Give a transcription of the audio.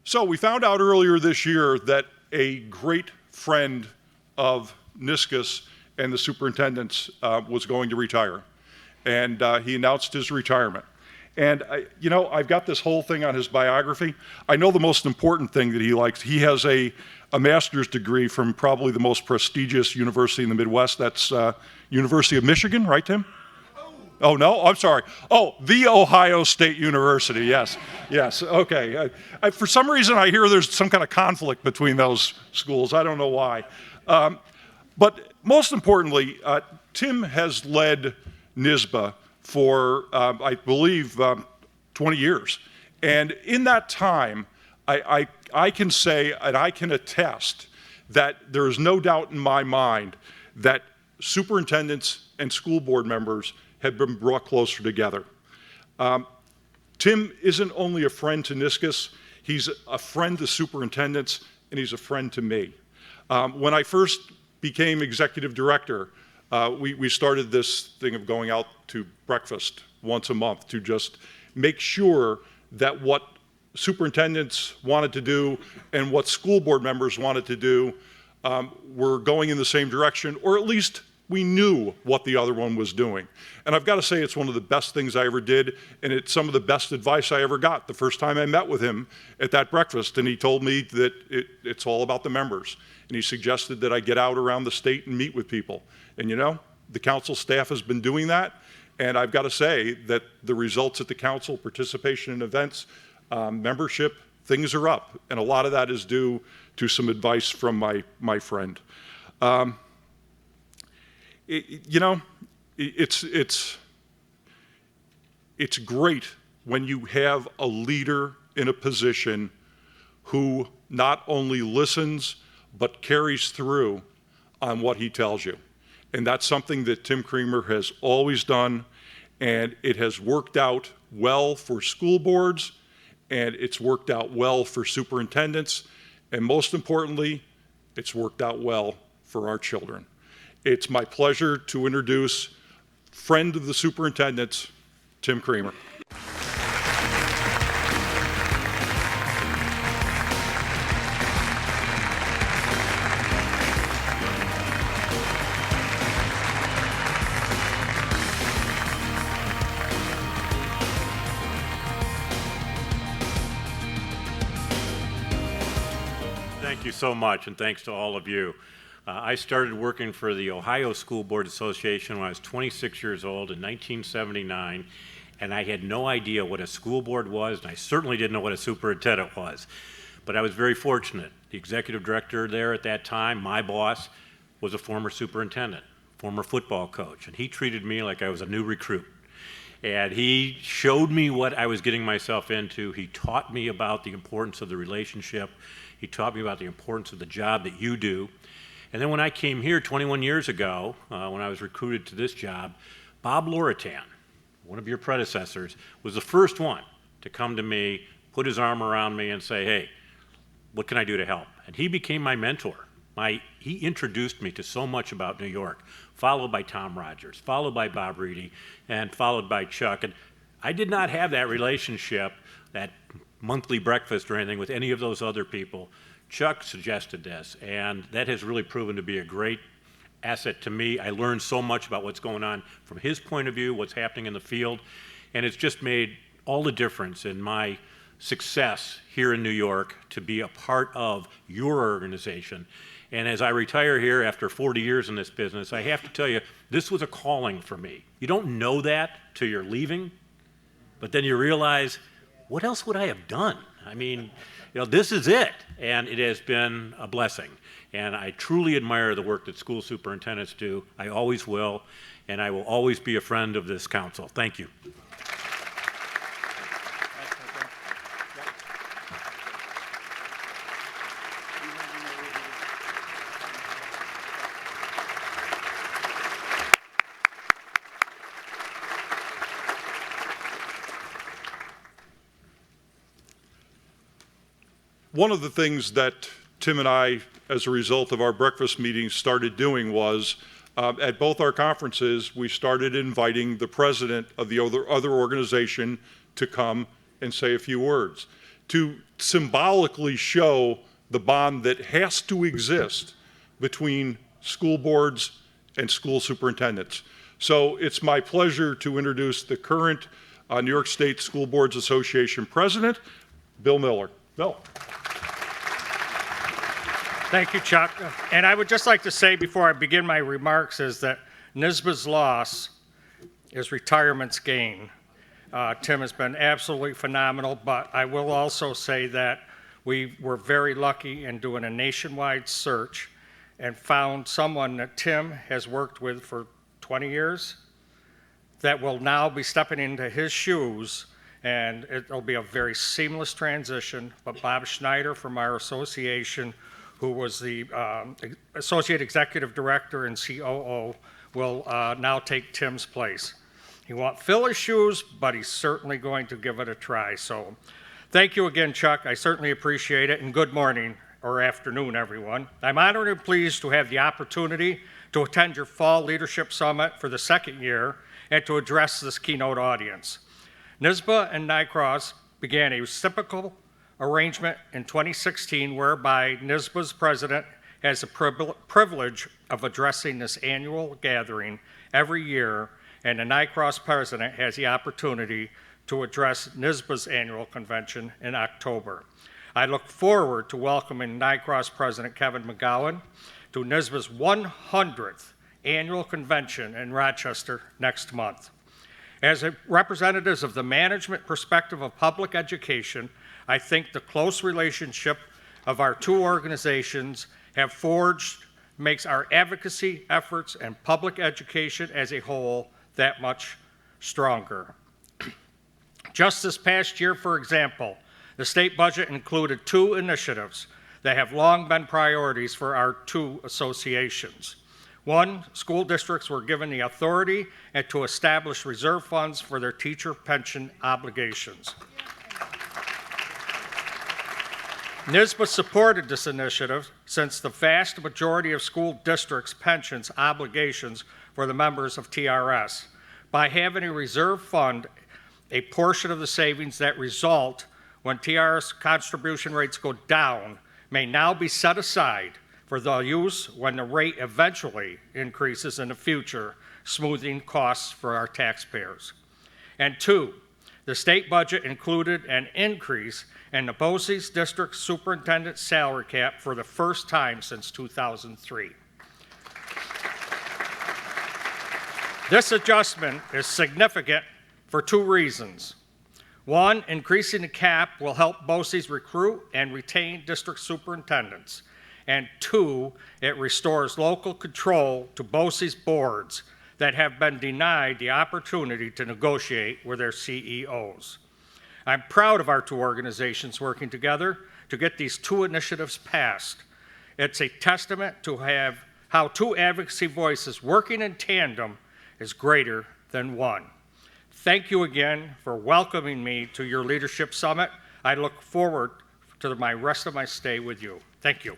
So we found out earlier this year that a great friend of NYSSBA and the superintendent's was going to retire. And he announced his retirement. And I've got this whole thing on his biography. I know the most important thing that he likes. He has a master's degree from probably the most prestigious university in the Midwest. That's University of Michigan, right, Tim? Oh, no? I'm sorry. Oh, the Ohio State University, yes. Yes, okay. For some reason, I hear there's some kind of conflict between those schools. I don't know why. But most importantly, Tim has led NYSSBA for, I believe, 20 years. And in that time, I can say and I can attest that there is no doubt in my mind that superintendents and school board members have been brought closer together. Tim isn't only a friend to NYSSBA, he's a friend to superintendents, and he's a friend to me. When I first became executive director, we started this thing of going out to breakfast once a month to just make sure that what superintendents wanted to do and what school board members wanted to do were going in the same direction, or at least we knew what the other one was doing. And I've got to say, it's one of the best things I ever did, and it's some of the best advice I ever got the first time I met with him at that breakfast. And he told me that it's all about the members. And he suggested that I get out around the state and meet with people. And the council staff has been doing that. And I've got to say that the results at the council, participation in events, membership, things are up. And a lot of that is due to some advice from my friend. It's great when you have a leader in a position who not only listens, but carries through on what he tells you. And that's something that Tim Creamer has always done, and it has worked out well for school boards, and it's worked out well for superintendents, and most importantly, it's worked out well for our children. It's my pleasure to introduce friend of the superintendents, Tim Creamer. Thank you so much, and thanks to all of you. I started working for the Ohio School Board Association when I was 26 years old in 1979, and I had no idea what a school board was, and I certainly didn't know what a superintendent was. But I was very fortunate. The executive director there at that time, my boss, was a former superintendent, former football coach, and he treated me like I was a new recruit. And he showed me what I was getting myself into. He taught me about the importance of the relationship. He taught me about the importance of the job that you do. And then when I came here 21 years ago, when I was recruited to this job, Bob Loratan, one of your predecessors, was the first one to come to me, put his arm around me and say, hey, what can I do to help? And he became my mentor. He introduced me to so much about New York, followed by Tom Rogers, followed by Bob Reedy, and followed by Chuck. And I did not have that relationship, that monthly breakfast or anything with any of those other people. Chuck suggested this, and that has really proven to be a great asset to me. I learned so much about what's going on from his point of view, what's happening in the field, and it's just made all the difference in my success here in New York to be a part of your organization. And as I retire here after 40 years in this business, I have to tell you, this was a calling for me. You don't know that till you're leaving, but then you realize, what else would I have done? I mean, this is it, and it has been a blessing. And I truly admire the work that school superintendents do. I always will, and I will always be a friend of this council. Thank you. One of the things that Tim and I, as a result of our breakfast meetings, started doing was, at both our conferences, we started inviting the president of the other organization to come and say a few words. to symbolically show the bond that has to exist between school boards and school superintendents. So it's my pleasure to introduce the current New York State School Boards Association President, Bill Miller. Bill. Thank you, Chuck. And I would just like to say before I begin my remarks is that NYSSBA's loss is retirement's gain. Tim has been absolutely phenomenal, but I will also say that we were very lucky in doing a nationwide search and found someone that Tim has worked with for 20 years that will now be stepping into his shoes, and it'll be a very seamless transition. But Bob Schneider from our association, who was the Associate Executive Director and COO, will now take Tim's place. He won't fill his shoes, but he's certainly going to give it a try. So thank you again, Chuck. I certainly appreciate it, and good morning or afternoon, everyone. I'm honored and pleased to have the opportunity to attend your Fall Leadership Summit for the second year and to address this keynote audience. NYSSBA and NYCROS began a reciprocal arrangement in 2016 whereby NYSSBA's president has the privilege of addressing this annual gathering every year, and the NYCROS president has the opportunity to address NYSSBA's annual convention in October. I look forward to welcoming NYCROS President Kevin McGowan to NYSSBA's 100th annual convention in Rochester next month. As representatives of the management perspective of public education, I think the close relationship of our two organizations have forged makes our advocacy efforts and public education as a whole that much stronger. Just this past year, for example, the state budget included two initiatives that have long been priorities for our two associations. One, school districts were given the authority and to establish reserve funds for their teacher pension obligations. NYSSBA supported this initiative since the vast majority of school districts' pensions obligations for the members of TRS. By having a reserve fund, a portion of the savings that result when TRS contribution rates go down may now be set aside for the use when the rate eventually increases in the future, smoothing costs for our taxpayers. And two, the state budget included an increase in the BOCES district superintendent salary cap for the first time since 2003. This adjustment is significant for two reasons. One, increasing the cap will help BOCES recruit and retain district superintendents. And two, it restores local control to BOCES boards that have been denied the opportunity to negotiate with their CEOs. I'm proud of our two organizations working together to get these two initiatives passed. It's a testament to how two advocacy voices working in tandem is greater than one. Thank you again for welcoming me to your Leadership Summit. I look forward to the rest of my stay with you. Thank you.